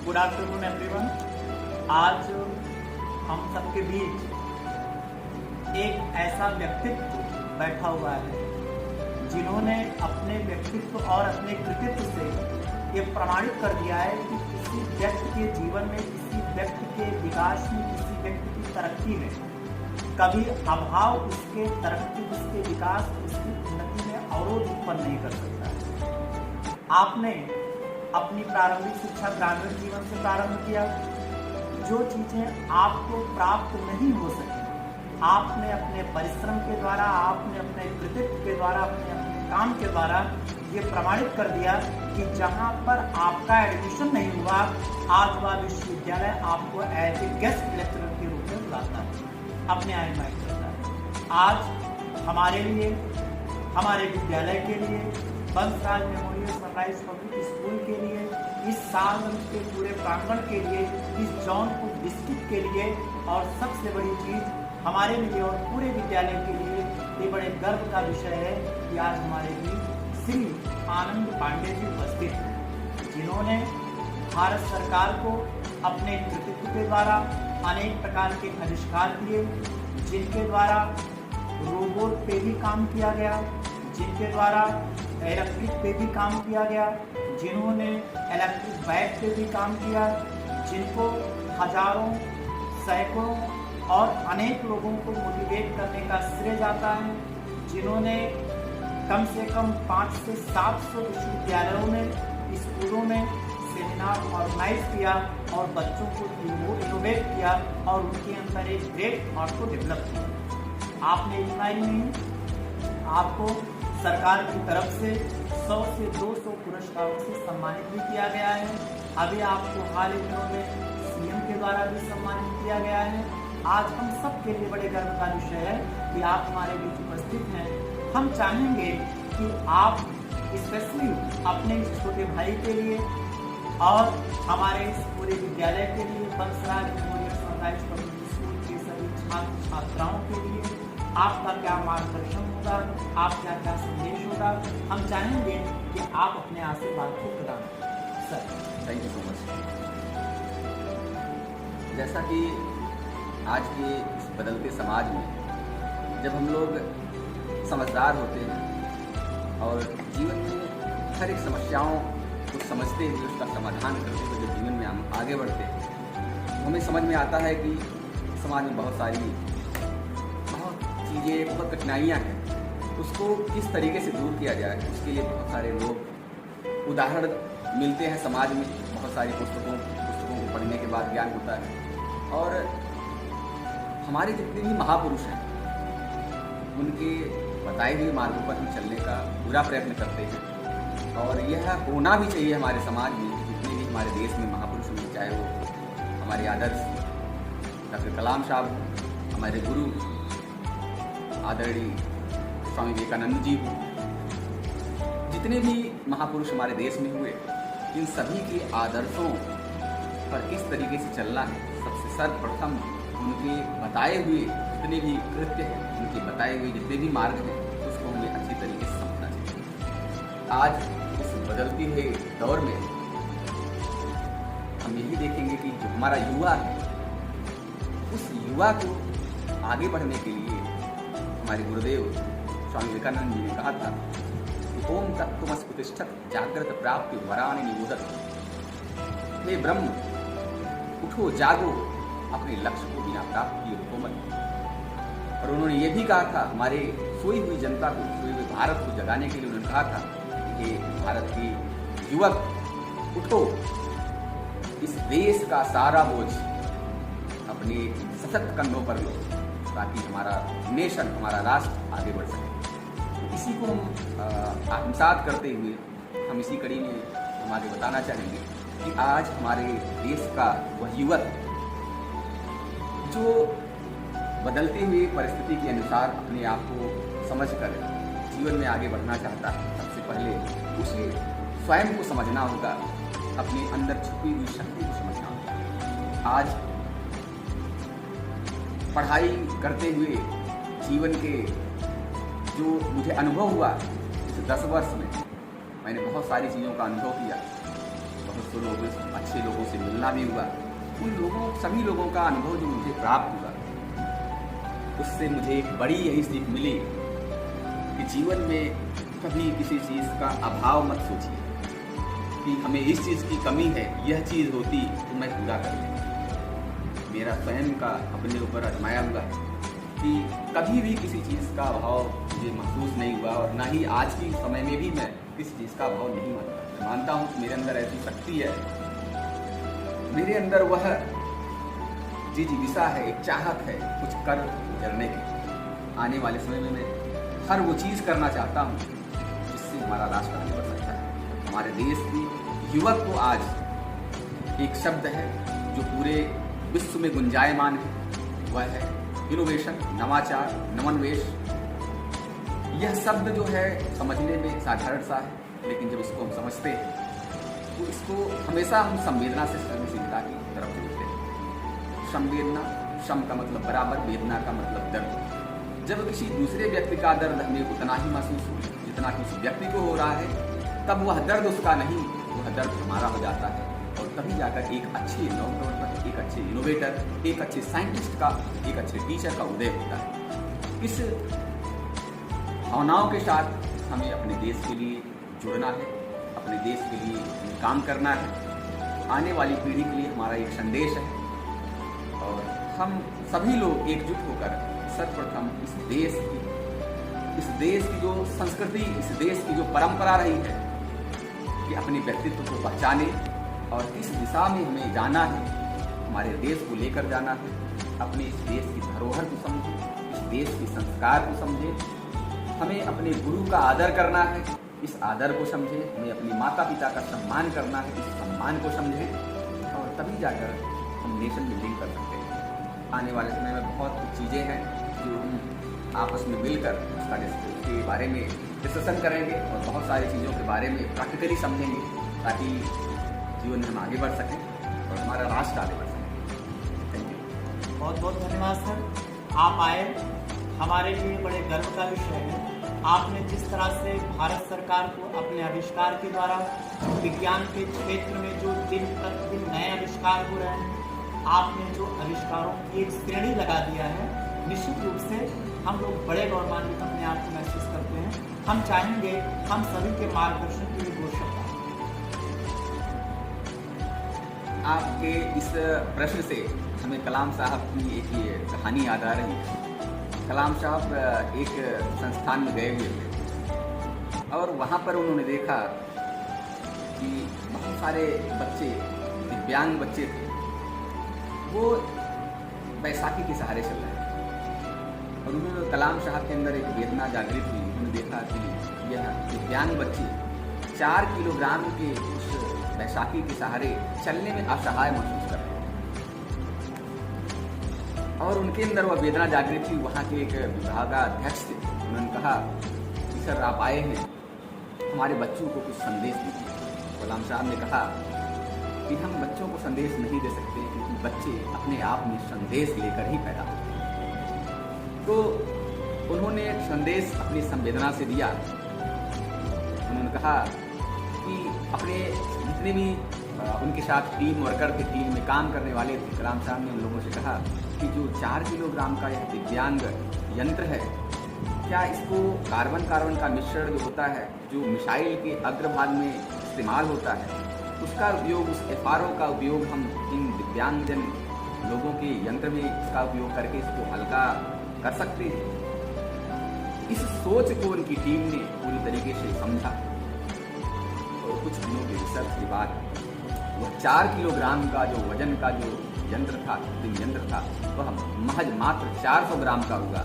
Good afternoon everyone. आज हम सबके बीच एक ऐसा व्यक्तित्व बैठा हुआ है जिन्होंने अपने व्यक्तित्व और अपने कृतित्व से ये प्रमाणित कर दिया है कि किसी व्यक्ति के जीवन में, किसी व्यक्ति के विकास में, किसी व्यक्ति की तरक्की में कभी अभाव उसके तरक्की, उसके विकास, उसकी उन्नति में अवरोध उत्पन्न नहीं कर सकता। आपने अपनी प्रारंभिक शिक्षा ग्रामीण जीवन से प्रारंभ किया। जो चीजें आपको प्राप्त नहीं हो सकी, आपने अपने परिश्रम के द्वारा, आपने अपने कृतित्व के द्वारा, अपने काम के द्वारा ये प्रमाणित कर दिया कि जहां पर आपका एडमिशन नहीं हुआ, आज वह विश्वविद्यालय आपको एज ए गेस्ट लेक्चरर के रूप में बुलाता है, अपने यहाँ इनवाइट करता है। आज हमारे लिए, हमारे विद्यालय के लिए, Bansraj memorial sunrise public school के लिए, इस सालगंज के पूरे प्रांगण के लिए, इस जौनपुर डिस्ट्रिक्ट के लिए और सबसे बड़ी चीज हमारे लिए और पूरे विद्यालय के लिए ये बड़े गर्व का विषय है कि आज हमारे बीच श्री आनंद पांडे जी उपस्थित हैं, जिन्होंने भारत सरकार को अपने कृतित्व के द्वारा अनेक प्रकार के आविष्कार दिए, जिनके द्वारा रोबोट पे भी काम किया गया, जिनके द्वारा इलेक्ट्रिक पे भी काम किया गया, जिन्होंने इलेक्ट्रिक बाइक पे भी काम किया, जिनको हजारों, सैकड़ों और अनेक लोगों को मोटिवेट करने का श्रेय जाता है, जिन्होंने कम से कम 500 से 700 विश्वविद्यालयों में, स्कूलों में सेमिनार ऑर्गेनाइज किया और बच्चों को इनोवेट किया और उनके अंदर एक ग्रेट थॉट को डेवलप किया। आपने इतना ही नहीं, आपको सरकार की तरफ से 100 से 200 पुरस्कारों से सम्मानित भी किया गया है। अभी आपको हाल ही दिनों में सीएम के द्वारा भी सम्मानित किया गया है। आज हम सब के लिए बड़े गर्व का विषय है कि आप हमारे बीच उपस्थित हैं। हम चाहेंगे कि आप स्पेशली अपने छोटे भाई के लिए और हमारे इस पूरे विद्यालय के लिए, Bansraj memorial sunrise public school के सभी छात्र छात्राओं के लिए आपका क्या मार्गदर्शन होगा, आप क्या क्या संदेश होगा, हम चाहेंगे कि आप अपने आशीर्वाद को प्रदान करें। Sir, thank you so much. जैसा कि आज के इस बदलते समाज में जब हम लोग समझदार होते हैं और जीवन में हर एक समस्याओं को समझते हुए उसका समाधान करते हुए जब जीवन में हम आगे बढ़ते हैं, तो हमें समझ में आता है कि समाज में बहुत सारी चीज़ें, बहुत कठिनाइयाँ हैं, उसको किस तरीके से दूर किया जाए, उसके लिए बहुत सारे लोग उदाहरण मिलते हैं समाज में। बहुत सारी पुस्तकों को पढ़ने के बाद ज्ञान होता है और हमारे जितने भी महापुरुष हैं उनके बताए हुए मार्गों पर हम चलने का पूरा प्रयत्न करते हैं और यह होना भी चाहिए हमारे समाज में। जितने भी हमारे देश में महापुरुष हैं, चाहे वो हमारे आदर्श डॉक्टर कलाम साहब, हमारे गुरु आदरणीय स्वामी विवेकानंद जी हो, जितने भी महापुरुष हमारे देश में हुए, इन सभी के आदर्शों पर किस तरीके से चलना है, सबसे सर्वप्रथम उनके बताए हुए जितने भी कृत्य हैं, उनके बताए हुए जितने भी मार्ग हैं, उसको हमें अच्छी तरीके से समझना चाहिए। आज इस बदलते हुए दौर में हम यही देखेंगे कि जो हमारा युवा है, उस युवा को आगे बढ़ने के लिए हमारे गुरुदेव स्वामी विवेकानंद जी ने कहा था कि ओम तत्त्वमस्फुतिष्ठत् जागृत प्राप्ति वराणि निबोधत। हे ब्रह्म, उठो जागो, अपने लक्ष्य को बिना प्राप्त किए रुको मत। और उन्होंने ये भी कहा था, हमारे सोई हुई जनता को, सोए हुए भारत को जगाने के लिए उन्होंने कहा था कि भारत के युवक उठो, इस देश का सारा बोझ अपने सशक्त कंधों पर लो ताकि हमारा नेशन, हमारा राष्ट्र आगे बढ़ सके। तो इसी को हम आत्मसात करते हुए हम इसी कड़ी में हम आगे बताना चाहेंगे कि आज हमारे देश का वह युवक जो बदलते हुए परिस्थिति के अनुसार अपने आप को समझकर जीवन में आगे बढ़ना चाहता है, सबसे पहले उसे स्वयं को समझना होगा, अपने अंदर छुपी हुई शक्ति को समझना होगा। आज पढ़ाई करते हुए जीवन के जो मुझे अनुभव हुआ इस 10 वर्ष में, मैंने बहुत सारी चीज़ों का अनुभव किया बहुत से लोगों अच्छे लोगों से मिलना भी हुआ। उन लोगों सभी लोगों का अनुभव जो मुझे प्राप्त हुआ, उससे मुझे एक बड़ी यही सीख मिली कि जीवन में कभी किसी चीज़ का अभाव मत सोचिए कि हमें इस चीज़ की कमी है, यह चीज़ होती तो मैं पूरा कर लेता। मेरा स्वयं का अपने ऊपर आजमाया हुआ है कि कभी भी किसी चीज़ का अभाव मुझे महसूस नहीं हुआ, और ना ही आज के समय में भी मैं किसी चीज़ का अभाव नहीं मानता। मैं मानता हूँ कि मेरे अंदर ऐसी शक्ति है, मेरे अंदर वह जिज्ञासा है, एक चाहत है कुछ कर गुजरने की। आने वाले समय में मैं हर वो चीज़ करना चाहता हूँ जिससे हमारा राष्ट्र आगे बढ़ सकता है। हमारे देश की युवक को आज एक शब्द है जो पूरे विश्व में गुंजायमान है, वह है इनोवेशन, नवाचार, नवोन्मेष। यह शब्द जो है समझने में साधारण सा है, लेकिन जब इसको हम समझते हैं तो इसको हमेशा हम संवेदना से सहनशीलता की तरफ जोड़ते हैं। संवेदना, सम का मतलब बराबर, वेदना का मतलब दर्द। जब किसी दूसरे व्यक्ति का दर्द हमें उतना ही महसूस हो जितना किसी व्यक्ति को हो रहा है, तब वह दर्द उसका नहीं, वह दर्द हमारा हो जाता है। और तभी जाकर एक अच्छे नवप्रवर्तक, एक अच्छे इनोवेटर, एक अच्छे साइंटिस्ट का, एक अच्छे टीचर का उदय होता है। इस भावनाओं के साथ हमें अपने देश के लिए जुड़ना है, अपने देश के लिए काम करना है। आने वाली पीढ़ी के लिए हमारा एक संदेश है, और हम सभी लोग एकजुट होकर सर्वप्रथम इस देश की जो संस्कृति, इस देश की जो परंपरा रही है कि अपने व्यक्तित्व को पहचाने और किस दिशा में हमें जाना है, हमारे देश को लेकर जाना है। अपने इस देश की धरोहर को समझें, इस देश के संस्कार को समझें। हमें अपने गुरु का आदर करना है, इस आदर को समझें। हमें अपने माता पिता का सम्मान करना है, इस सम्मान को समझें, और तभी जाकर हम नेशन बिल्डिंग कर सकते हैं। आने वाले समय में बहुत कुछ चीज़ें हैं जो हम आपस में मिलकर उसके बारे में डिस्कशन करेंगे, और बहुत सारी चीज़ों के बारे में प्रैक्टिकली समझेंगे, ताकि जीवन में हम आगे बढ़ सकें और हमारा राष्ट्र आगे बढ़ सके। Thank you. बहुत बहुत धन्यवाद सर, आप आए, हमारे लिए बड़े गर्व का विषय है। आपने जिस तरह से भारत सरकार को अपने आविष्कार के द्वारा विज्ञान के क्षेत्र में जो दिन प्रतिदिन नए आविष्कार हो रहे हैं, आपने जो आविष्कारों की एक श्रेणी लगा दिया है, निश्चित रूप से हम लोग बड़े गौरवान्वित अपने आप को महसूस करते हैं। हम चाहेंगे हम सभी के मार्गदर्शन के लिए दो शब्द। आपके इस प्रश्न से हमें कलाम साहब की एक ये कहानी याद आ रही है। कलाम साहब एक संस्थान में गए हुए थे, और वहाँ पर उन्होंने देखा कि बहुत सारे बच्चे, दिव्यांग बच्चे थे, वो बैसाखी के सहारे चल रहे हैं। और उन्होंने कलाम साहब के अंदर एक वेदना जागृत हुई। उन्होंने देखा कि यह दिव्यांग बच्चे 4 किलोग्राम के उस बैसाखी के सहारे चलने में असहाय महसूस कर रहे हैं, और उनके अंदर वह वेदना जागृत हुई। वहाँ के एक विभागाध्यक्ष थे, उन्होंने कहा कि सर आप आए हैं, हमारे बच्चों को कुछ संदेश दीजिए। कलाम साहब ने कहा कि हम बच्चों को संदेश नहीं दे सकते, क्योंकि बच्चे अपने आप में संदेश लेकर ही पैदा होते हैं। तो उन्होंने संदेश अपनी संवेदना से दिया। उन्होंने कहा कि अपने जितने भी उनके साथ टीम वर्कर थे, टीम में काम करने वाले थे, कलाम साहब ने उन लोगों से कहा कि जो 4 किलोग्राम का यह दिव्यांग यंत्र है, क्या इसको कार्बन का मिश्रण जो होता है, जो मिसाइल के अग्रभाग में इस्तेमाल होता है, उसका उपयोग, उस FRO का उपयोग हम इन दिव्यांगजन लोगों के यंत्र में इसका उपयोग करके इसको हल्का कर सकते हैं। इस सोच को उनकी टीम ने पूरी तरीके से समझा, और कुछ दिनों के रिसर्च के बाद वह 4 किलोग्राम का जो वजन का जो यंत्र था, वह महज मात्र 400 ग्राम का हुआ।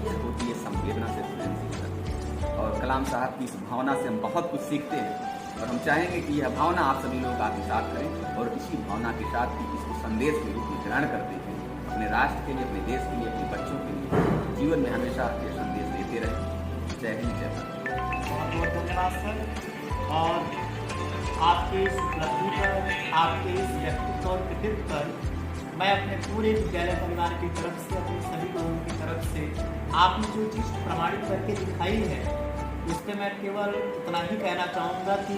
यह होती है संवेदना से सृजनशीलता। और कलाम साहब की इस भावना से हम बहुत कुछ सीखते हैं, और हम चाहेंगे कि यह भावना आप सभी लोग आपके साथ करें, और इसी भावना के साथ ही इसको संदेश के रूप में ग्रहण करते हैं, अपने राष्ट्र के लिए, अपने देश के लिए, अपने बच्चों के लिए जीवन में हमेशा ये संदेश देते रहें। जय हिंद, जय भारत। बहुत बहुत धन्यवाद सर, और आपके इस उपलब्धि पर, आपके इस व्यक्तित्व और कृतित्व पर मैं अपने पूरे विद्यालय परिवार की तरफ से, अपने सभी लोगों की तरफ से आपने जो चीज़ प्रमाणित करके दिखाई है, उस पर मैं केवल इतना ही कहना चाहूँगा कि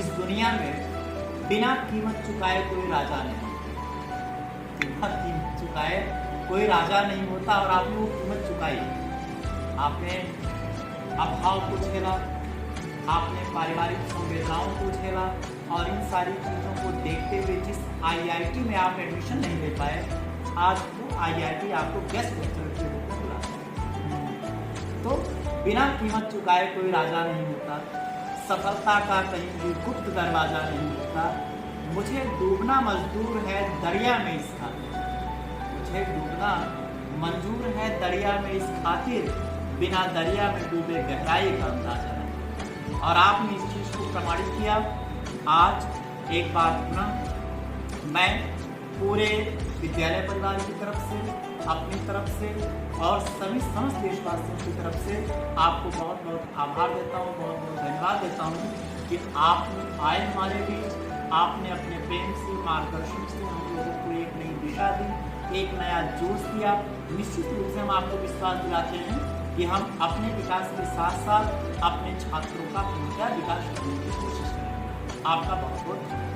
इस दुनिया में बिना कीमत चुकाए कोई राजा नहीं, बिना कीमत चुकाए कोई राजा नहीं होता। और आपने वो कीमत चुकाई, आपने अभाव को झेला, आपने पारिवारिक संवेदनाओं को झेला, और इन सारी चीज़ों को देखते हुए जिस IIT में आप एडमिशन नहीं ले पाए, आज वो IIT आपको गेस्ट लेक्चरर के रूप में बुलाता है। तो बिना कीमत चुकाए कोई राजा नहीं होता, सफलता का कहीं भी गुप्त दरवाजा नहीं होता। मुझे डूबना मंजूर है दरिया में इस खातिर, मुझे डूबना मंजूर है दरिया में इस खातिर, बिना दरिया में डूबे गहराई का अंदाजा नहीं। और आपने इस चीज़ को प्रमाणित किया। आज एक बार पुनः मैं पूरे विद्यालय परिवार की तरफ से, अपनी तरफ से और सभी समस्त देशवासियों की तरफ से आपको बहुत बहुत आभार देता हूँ, बहुत बहुत धन्यवाद देता हूँ कि आप आए हमारे बीच, आपने अपने प्रेम से, मार्गदर्शन से हम लोगों को एक नई दिशा दी, एक नया जोश दिया। निश्चित रूप से हम आपको विश्वास दिलाते हैं कि हम अपने विकास के साथ साथ अपने छात्रों का पूरा विकास करने की कोशिश करेंगे। आपका बहुत बहुत